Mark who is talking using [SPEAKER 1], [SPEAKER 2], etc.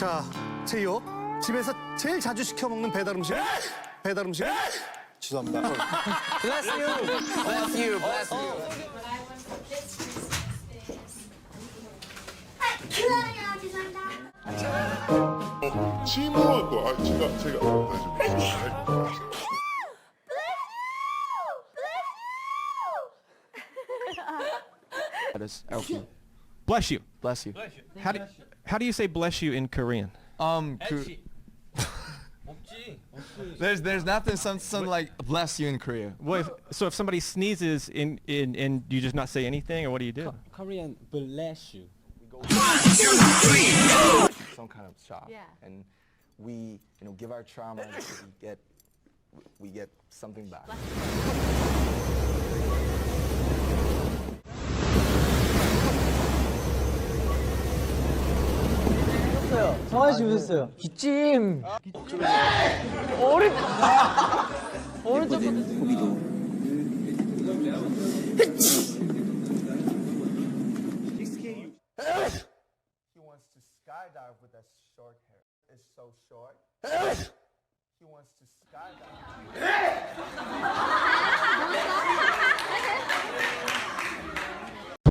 [SPEAKER 1] 자, 제이홉. 집에서 제일 자주 시켜 먹는 배달 음식. 배달 음식. 죄송합니다.
[SPEAKER 2] Bless you. Bless you. Bless you.
[SPEAKER 3] What I want for this Christmas is 좋아요, 죄송합니다.
[SPEAKER 4] 질문할 거. 제가.
[SPEAKER 5] Bless you.
[SPEAKER 2] Bless you.
[SPEAKER 5] How do you say bless you in Korean?
[SPEAKER 2] There's nothing some like bless you in Korea.
[SPEAKER 5] So if somebody sneezes in you just not say anything, or what do you do?
[SPEAKER 6] Korean bless you.
[SPEAKER 2] Some kind of shop.
[SPEAKER 7] Yeah.
[SPEAKER 2] And we, give our trauma, we get something back.
[SPEAKER 6] 정한씨 오셨어요. 기찜.
[SPEAKER 7] 오른쪽
[SPEAKER 2] He wants to skydive with that short hair. It's so short. He wants to skydive.